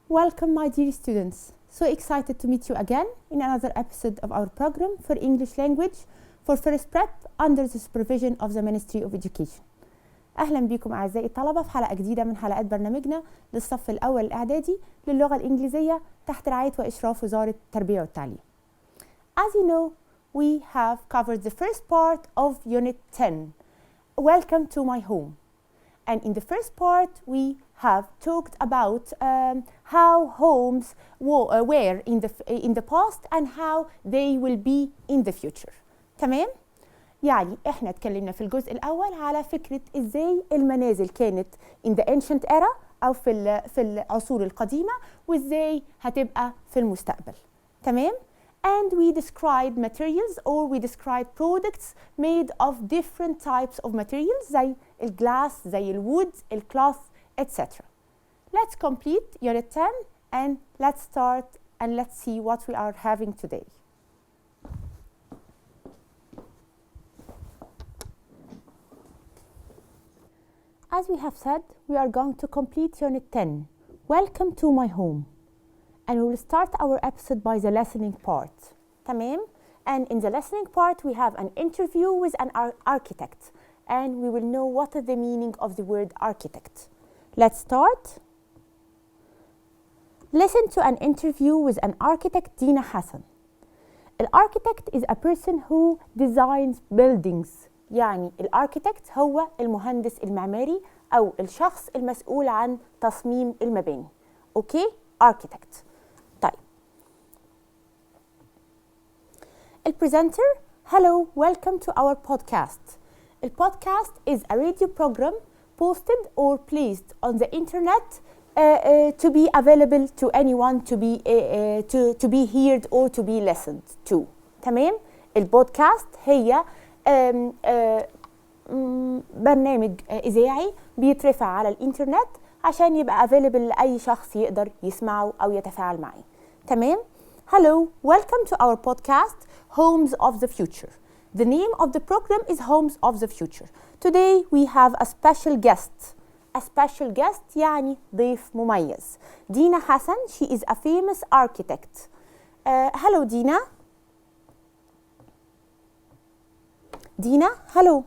Welcome, my dear students. So excited to meet you again in another episode of our program for English language for first prep under the supervision of the Ministry of Education. أهلا بكم أعزائي الطلبة في حلقة جديدة من حلقات برنامجنا للصف الأول الإعدادي للغة الإنجليزية تحت رعاية وإشراف وزارة التربية والتعليم. As you know, we have covered the first part of Unit 10. Welcome to my home. And in the first part, we have talked about how homes were in the past and how they will be in the future. تمام؟ يعني احنا اتكلمنا في الجزء الأول على فكرة ازاي المنازل كانت in the ancient era أو في العصور القديمة وازاي هتبقى في المستقبل. تمام؟ And we described materials or we described products made of different types of materials زي الجلاس, زي الwood, الcloth, etc. Let's complete Unit 10 and let's start and let's see what we are having today. As we have said, we are going to complete Unit 10. Welcome to my home. And we will start our episode by the listening part. تمام? And in the listening part, we have an interview with an architect. And we will know what is the meaning of the word architect. Let's start. Listen to an interview with an architect, Dina Hassan. An architect is a person who designs buildings. يعني الاركيتكت هو المهندس المعماري أو الشخص المسؤول عن تصميم المباني. أوكي؟ architect. طيب. البريزنتر. Hello, welcome to our podcast. The podcast is a radio program posted or placed on the internet to be available to anyone to be heard or to be listened to. تمام؟ البودكاست هي برنامج إذاعي بيترفع على الإنترنت عشان يبقى available لأي شخص يقدر يسمعه أو يتفاعل معه. تمام؟ Hello, welcome to our podcast, Homes of the Future. The name of the program is Homes of the Future. Today we have a special guest. A special guest يعني ضيف مميز. Dina Hassan, she is a famous architect. Hello Dina. Dina, hello.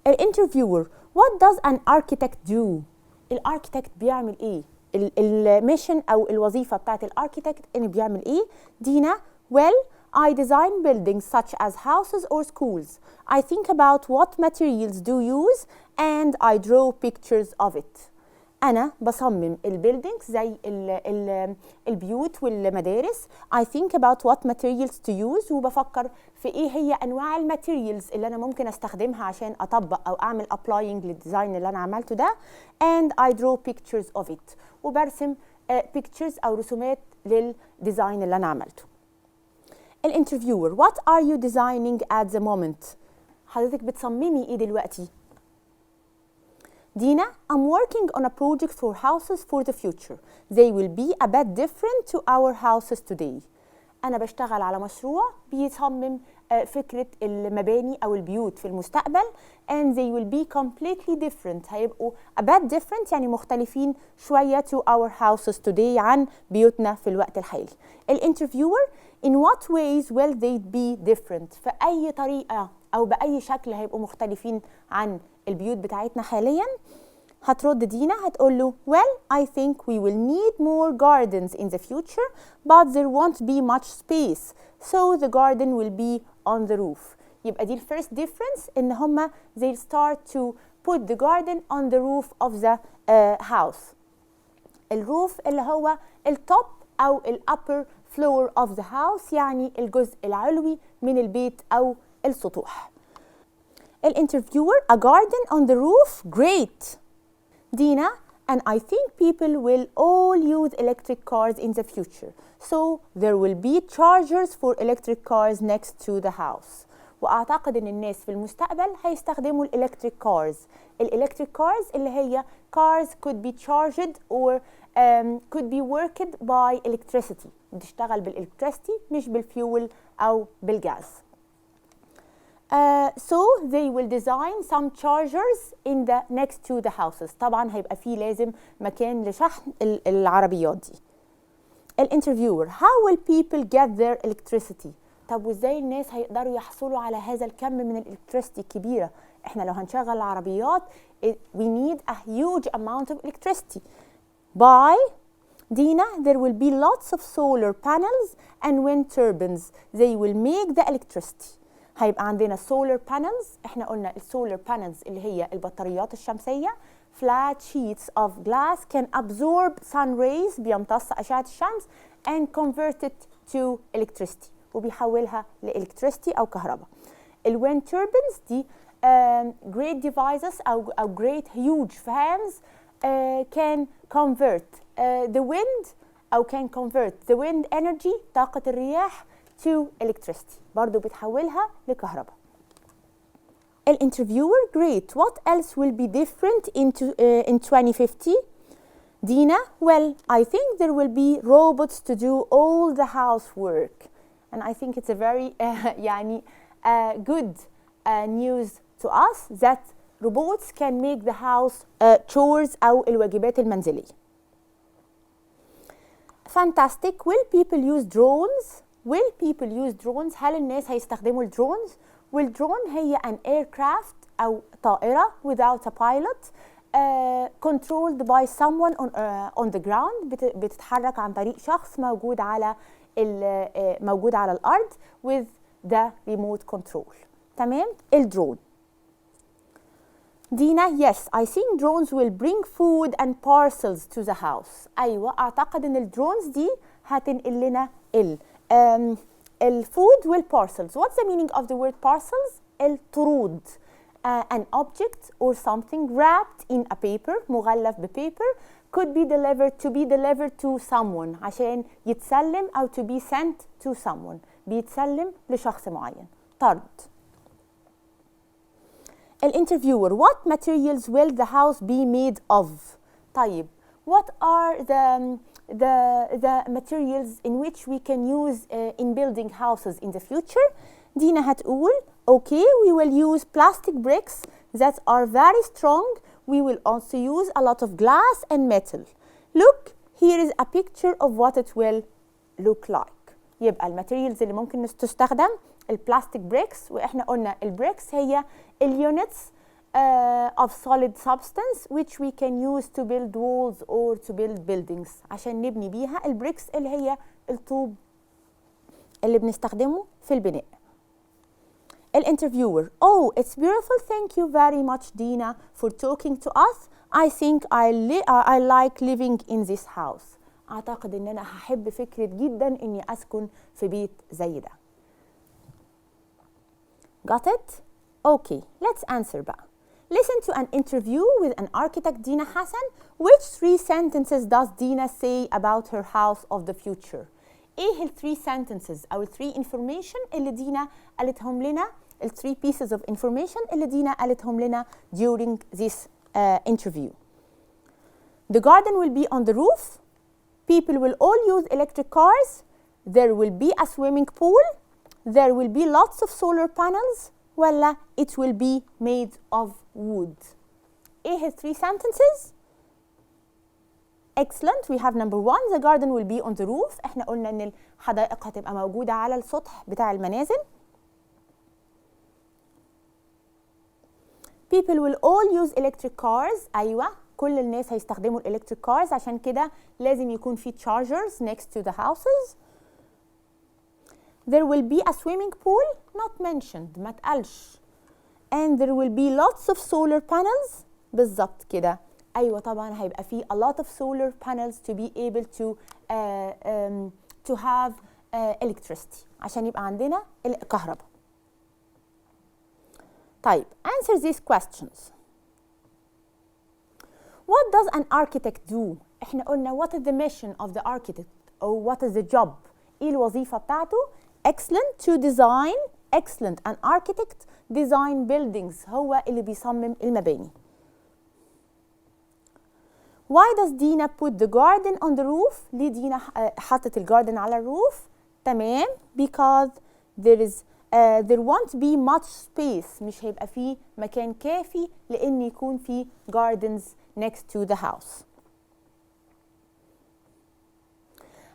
An interviewer, what does an architect do? الاركيتكت بيعمل ايه؟ الميشن او الوظيفه بتاعت الاركيتكت انه بيعمل ايه؟ دينا, well, I design buildings such as houses or schools. I think about what materials do use and I draw pictures of it. أنا بصمم البيلدينجز زي البيوت والمدارس. I think about what materials to use وبفكر في إيه هي أنواع الماتيريالز اللي أنا ممكن أستخدمها عشان أطبق أو أعمل applying للديزاين اللي أنا عملته ده. And I draw pictures of it وبرسم pictures أو رسومات للديزاين اللي أنا عملته. الانترفيور, what are you designing at the moment? حضرتك بتصممي إيه دلوقتي؟ Dina, I'm working on a project for houses for the future. They will be a bit different to our houses today. أنا بشتغل على مشروع بيصمم فكرة المباني أو البيوت في المستقبل and they will be completely different. هيبقوا a bit different يعني مختلفين شوية to our houses today عن بيوتنا في الوقت الحالي. الانترفيور, in what ways will they be different? في أي طريقة أو بأي شكل هيبقوا مختلفين عن البيوت بتاعتنا حالياً؟ هترد دينا هتقول له well, I think we will need more gardens in the future but there won't be much space so the garden will be on the roof. يبقى دي first difference إن هما they start to put the garden on the roof of the house. الروف اللي هو التوب أو upper floor of the house يعني الجزء العلوي من البيت أو السطوح. الانترفيور, a garden on the roof, great. Dina, and I think people will all use electric cars in the future. So there will be chargers for electric cars next to the house. وأعتقد إن الناس في المستقبل هيستخدموا الإلكتريك cars. الإلكتريك cars اللي هي cars could be charged or could be worked by electricity. بتشتغل بالإلكتريسيتي مش بالفيول أو بالغاز. So they will design some chargers in the next to the houses. طبعا هيبقى فيه لازم مكان لشحن العربيات دي. الانترفيور: How will people get their electricity؟ طب وازاي الناس هيقدروا يحصلوا على هذا الكم من الالكتريسيتي الكبيرة؟ احنا لو هنشغل العربيات we need a huge amount of electricity. By Dina, there will be lots of solar panels and wind turbines. They will make the electricity. هيبقى عندنا solar panels. احنا قلنا السولار panels اللي هي البطاريات الشمسية. Flat sheets of glass can absorb sun rays، بيمتص أشعة الشمس and convert it to electricity، وبيحولها لإلكتريستي أو كهرباء. الwind turbines دي great devices أو great huge fans can convert the wind أو can convert the wind energy، طاقة الرياح، to electricity، برضو بتحولها لكهرباء. الانترفيور: Great, what else will be different in 2050? Dina: Well, I think there will be robots to do all the housework. And I think it's a very good news to us that robots can make the house chores أو الواجبات المنزلية. Fantastic. Will people use drones? Will people use drones؟ هل الناس هيستخدموا الدرونز؟ والدرون هي an aircraft أو طائرة without a pilot controlled by someone on the ground، بتتحرك عن طريق شخص موجود على الأرض with the remote control. تمام؟ الدرون. دينا: Yes, I think drones will bring food and parcels to the house. أيوة، أعتقد إن الدرونز دي هتنقل لنا الفود والparcels. What's the meaning of the word parcels؟ الطرود. An object or something wrapped in a paper، مغلف بpaper، could be delivered to someone، عشان يتسلم أو to be sent to someone، بيتسلم لشخص معين. طرد. الانترفيور: What materials will the house be made of؟ طيب، what are the materials in which we can use in building houses in the future؟ دينا هتقول: Okay, we will use plastic bricks that are very strong. We will also use a lot of glass and metal. Look, here is a picture of what it will look like. يبقى الماتيريالز اللي ممكن تستخدم البلاستيك بريكس، واحنا قلنا البريكس هي الunits of solid substance which we can use to build walls or to build buildings، عشان نبني بيها. البريكس اللي هي الطوب اللي بنستخدمه في البناء. الانترفيور: Oh, it's beautiful. Thank you very much, Dina, for talking to us. I think I like living in this house. أعتقد إن أنا هحب فكرة جدا إني أسكن في بيت زي ده. Got it? Okay, let's answer بقى. Listen to an interview with an architect, Dina Hassan. Which 3 sentences does Dina say about her house of the future؟ إيه ال 3 sentences أو ال 3 information اللي دينا قالتهم لنا، ال 3 pieces of information اللي دينا قالتهم لنا during this interview؟ The garden will be on the roof. People will all use electric cars. There will be a swimming pool. There will be lots of solar panels. ولا it will be made of wood. إيه 3 sentences؟ Excellent. We have number 1, the garden will be on the roof. احنا قلنا ان الحدائق هتبقى موجودة على السطح بتاع المنازل. People will all use electric cars. أيوة، كل الناس هيستخدموا electric cars، عشان كده لازم يكون في chargers next to the houses. There will be a swimming pool, not mentioned، ما اتقالش. And there will be lots of solar panels. بالظبط كده. أيوة طبعا هيبقى في a lot of solar panels to be able to have electricity، عشان يبقى عندنا الكهرباء. طيب، answer these questions. What does an architect do؟ احنا قلنا what is the mission of the architect or what is the job؟ ايه الوظيفة بتاعته؟ Excellent. To design. Excellent. An architect design buildings، هو اللي بيصمم المباني. Why does Dina put the garden on the roof؟ ليه دينا حطت الجاردن على الروف؟ تمام. Because there is there won't be much space. مش هيبقى فيه مكان كافي لأن يكون فيه gardens next to the house.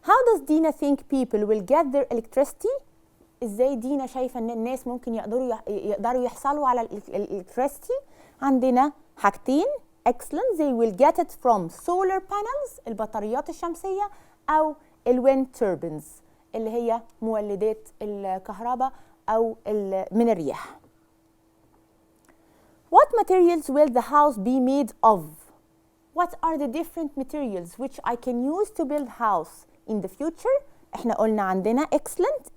How does Dina think people will get their electricity? ازاي دينا شايفه ان الناس ممكن يقدروا يحصلوا على الالكتريستي؟ عندنا حاجتين excellent. they will get it from solar panels البطاريات الشمسيه او الwind turbines اللي هي مولدات الكهرباء او من الرياح. What materials will the house be made of? What are the different materials which I can use to build house in the future؟ احنا قلنا عندنا excellent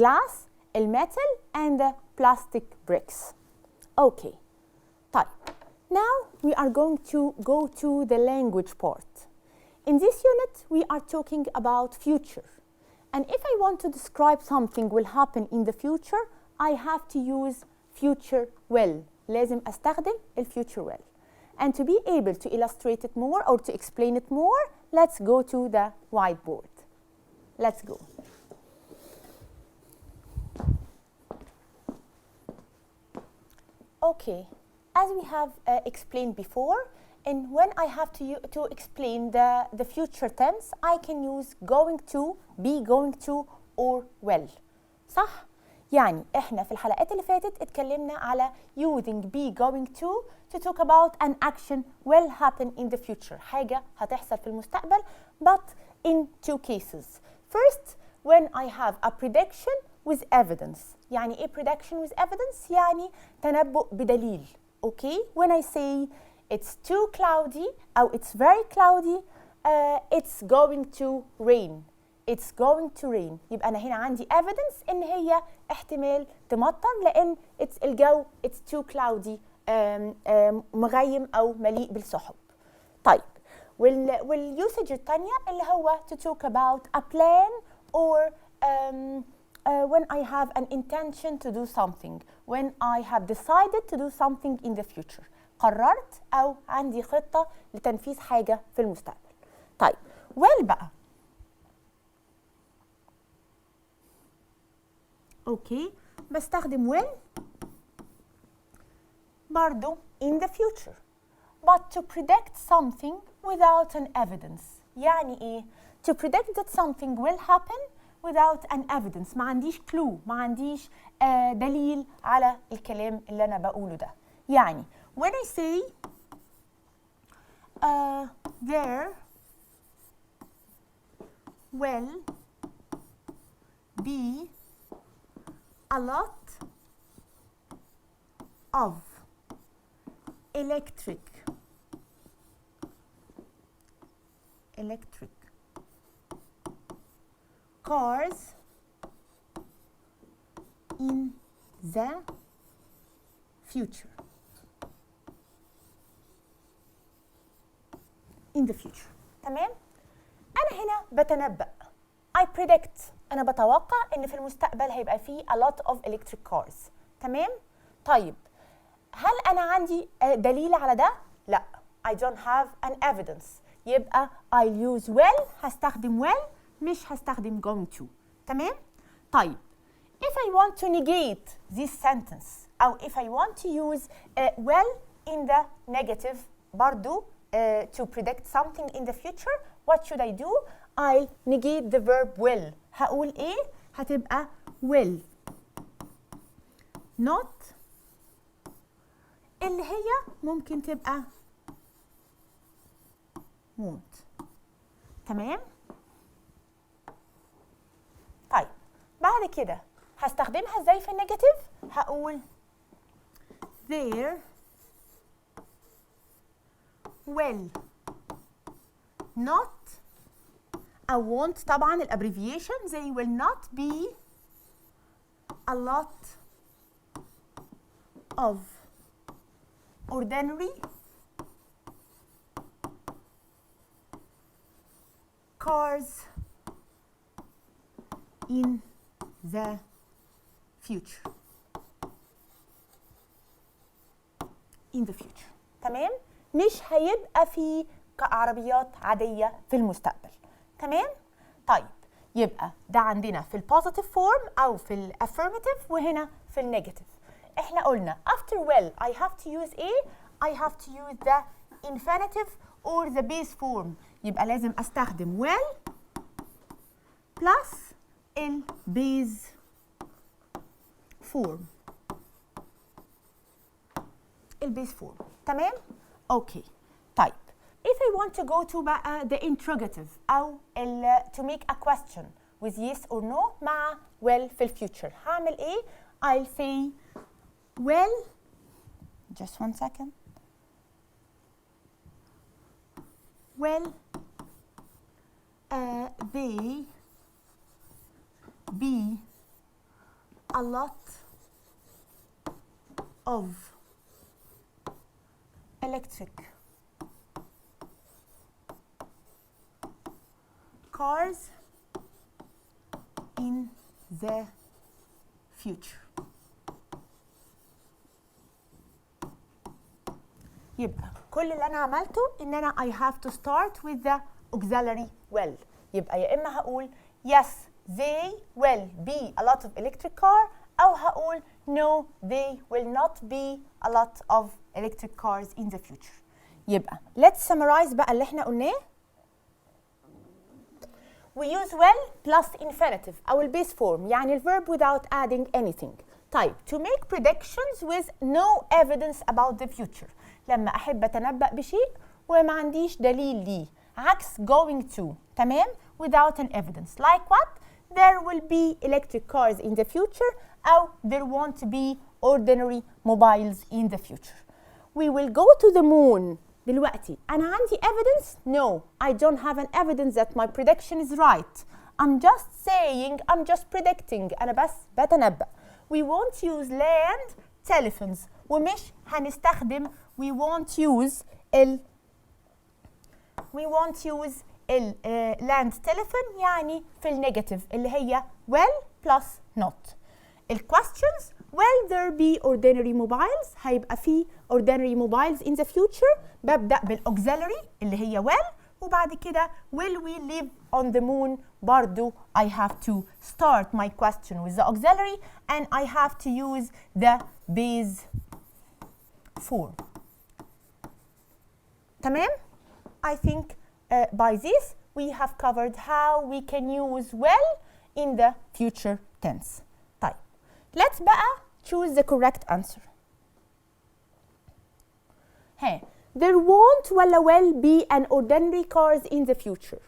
glass, metal and the plastic bricks. Okay. طيب. Now we are going to go to the language part. In this unit we are talking about future. And if I want to describe something will happen in the future, I have to use future will. لازم أستخدم future will. And to be able to illustrate it more or to explain it more, let's go to the whiteboard. Let's go. Okay, as we have explained before, and when I have to explain the future tense, I can use going to, be going to, or will. صح؟ يعني احنا في الحلقات اللي فاتت اتكلمنا على using be going to talk about an action will happen in the future. حاجة هتحصل في المستقبل, but in two cases. First, when I have a prediction with evidence. يعني ايه prediction with evidence؟ يعني تنبؤ بدليل. Okay? When I say it's too cloudy أو it's very cloudy, it's going to rain. It's going to rain. يبقى أنا هنا عندي evidence إن هي احتمال تمطر لأن الجو it's too cloudy مغيم أو مليء بالسحب. طيب واليوسج الثانية اللي هو to talk about a plan or when I have an intention to do something, when I have decided to do something in the future. قررت أو عندي خطة لتنفيذ حاجة في المستقبل. طيب well بقى. أوكي بستخدم will برضو in the future. But to predict something without an evidence. يعني إيه؟ To predict that something will happen without an evidence. ما عنديش clue, ما عنديش دليل على الكلام اللي أنا بقوله ده. يعني when I say there will be a lot of electric cars in the future. In the future. تمام؟ أنا هنا بتنبأ. I predict. أنا بتوقع إن في المستقبل هيبقى فيه a lot of electric cars. تمام؟ طيب هل أنا عندي دليل على ده؟ لا. I don't have an evidence. يبقى I'll use will. هستخدم will مش هستخدم going to. تمام؟ طيب if I want to negate this sentence أو if I want to use will in the negative برضو to predict something in the future, what should I do? I'll negate the verb will. هقول إيه؟ هتبقى will not اللي هي ممكن تبقى won't. تمام؟ طيب بعد كده هستخدمها ازاي في النيجاتيف؟ هقول there will not أو won't طبعا الابريفيشن they will not be a lot of ordinary cars in the future. In the future. تمام؟ مش هيبقى في عربيات عادية في المستقبل. تمام؟ طيب يبقى ده عندنا في البوزيتيف فورم أو في الافيرماتيف وهنا في النيجاتيف. احنا قلنا after well I have to use A. I have to use the infinitive or the base form. يبقى لازم استخدم well plus البيز فورم. البيز فورم تمام؟ اوكي. طيب if I want to go to بقى the interrogative أو to make a question with yes or no مع well في الفيوتشر هعمل ايه؟ I'll say well just one second. Well they be a lot of electric cars in the future. يبقى كل اللي أنا عملته إن أنا I have to start with the auxiliary well. يبقى يا إما هقول yes they will be a lot of electric car أو هقول no they will not be a lot of electric cars in the future. يبقى let's summarize بقى اللي احنا قلناه. We use well plus infinitive أو البيس form يعني الverb without adding anything. طيب to make predictions with no evidence about the future لما أحب أتنبأ بشيء وما عنديش دليل ليه عكس going to تمام without an evidence like what there will be electric cars in the future أو there won't be ordinary mobiles in the future. We will go to the moon. دلوقتي أنا عندي evidence? No, I don't have an evidence that my prediction is right. I'm just saying, I'm just predicting. أنا بس بتنبأ. We won't use land telephones ومش هنستخدم we won't use land telephone يعني في النيجاتيف اللي هي well plus not. questions will there be ordinary mobiles هيبقى في ordinary mobiles in the future ببدأ بالauxiliary اللي هي well وبعد كده will we live on the moon برضو I have to start my question with the auxiliary and I have to use the base form. تمام؟ I think by this we have covered how we can use well in the future tense. طيب let's بقى choose the correct answer. Hey, there won't ولا will be an ordinary cars in the future.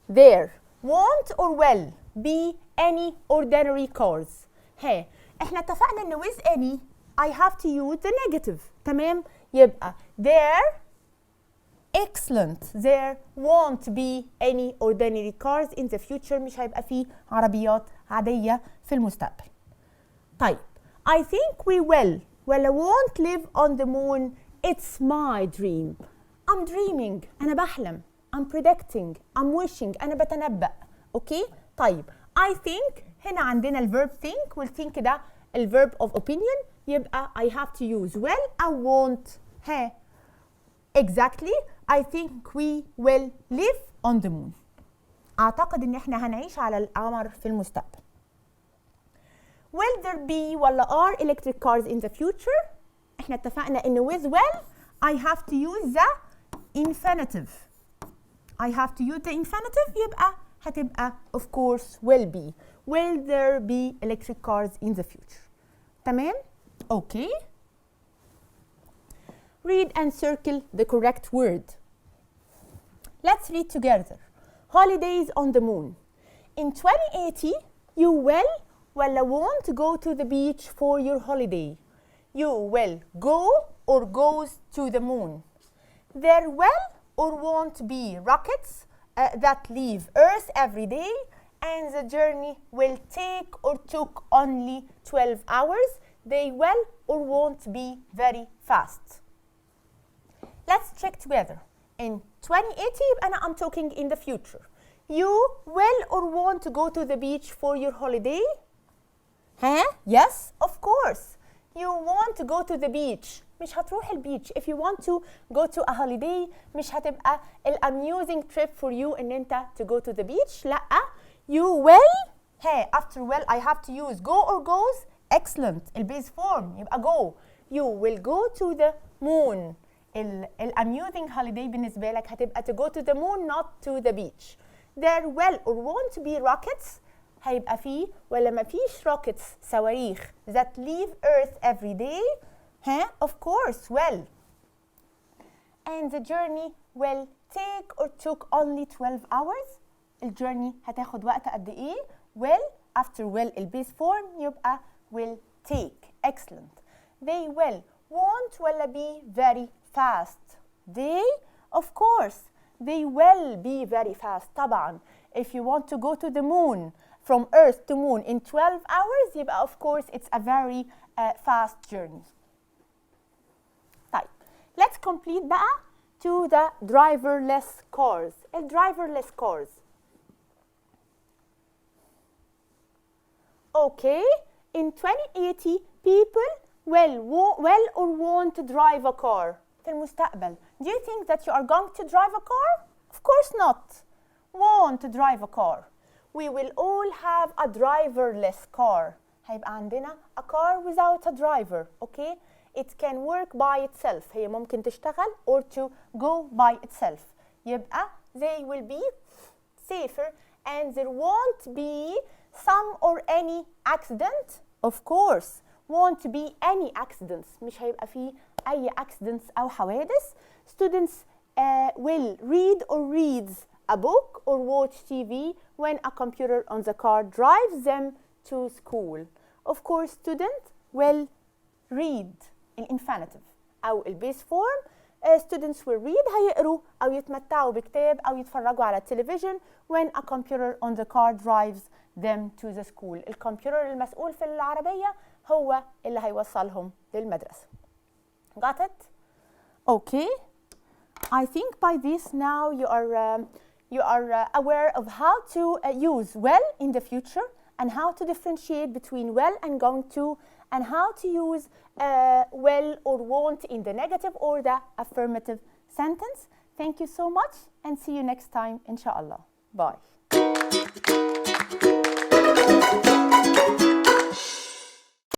There won't or will be any ordinary cars. Hey, احنا اتفقنا ان with any I have to use the negative. تمام؟ يبقى there excellent there won't be any ordinary cars in the future مش هيبقى فيه عربيات عادية في المستقبل. طيب I think we will ولا won't live on the moon. It's my dream. I'm dreaming. أنا بحلم. I'm predicting. I'm wishing. أنا بتنبأ. أوكي؟ طيب I think هنا عندنا الverb think والthink ده الverb of opinion يبقى I have to use will أو won't. ها exactly I think we will live on the moon. أعتقد إن إحنا هنعيش على القمر في المستقبل. Will there be ولا are electric cars in the future؟ إحنا اتفقنا إن with will I have to use the infinitive. I have to use the infinitive يبقى هتبقى of course will be. Will there be electric cars in the future؟ تمام؟ Okay. Read and circle the correct word. Let's read together. Holidays on the moon. In 2080, you will ولا won't go to the beach for your holiday. You will go or goes to the moon. There will or won't be rockets that leave Earth every day and the journey will take or took only 12 hours. They will or won't be very fast. Let's check together. In 2080 أنا I'm talking in the future. You will or want to go to the beach for your holiday? Huh? Yes, of course. You want to go to the beach. مش هتروح البيتش. If you want to go to a holiday مش هتبقى amusing trip for you إن أنت to go to the beach. لأ. You will. Hey, after will I have to use go or goes. Excellent. البيز فورم يبقى go. You will go to the moon. amusing holiday بالنسبة لك هتبقى to go to the moon not to the beach. There will or won't be rockets. هيبقى فيه ولا ما فيش rockets صواريخ that leave Earth every day. Of course, will. And the journey will take or took only 12 hours. الجيرني هتاخد وقت قد ايه؟ will after will البيس فورم يبقى will take. Excellent. They will won't ولا be very fast. They of course they will be very fast طبعا. If you want to go to the moon from Earth to moon in 12 hours يبقى of course it's a very fast journey. طيب let's complete بقى to the driverless cars. driverless cars. Okay, in 2080 people will or won't drive a car. في المستقبل. Do you think that you are going to drive a car? Of course not. Won't drive a car. We will all have a driverless car. هيبقى عندنا a car without a driver. Okay? It can work by itself. هي ممكن تشتغل or to go by itself. يبقى they will be safer and there won't be some or any accident. Of course. Won't be any accidents. مش هيبقى فيه أي accidents أو حوادث. Students will read or reads a book or watch TV when a computer on the car drives them to school. Of course, student will read in infinitive أو البيس form. Students will read هيقروا أو يتمتعوا بكتاب أو يتفرجوا على التلفزيون when a computer on the car drives them to the school. الكمبيوتر المسؤول في العربية هو اللي هيوصلهم للمدرسة. Got it? Okay. I think by this now you are aware of how to use will in the future and how to differentiate between will and going to and how to use will or won't in the negative or the affirmative sentence. Thank you so much and see you next time inshallah. Bye.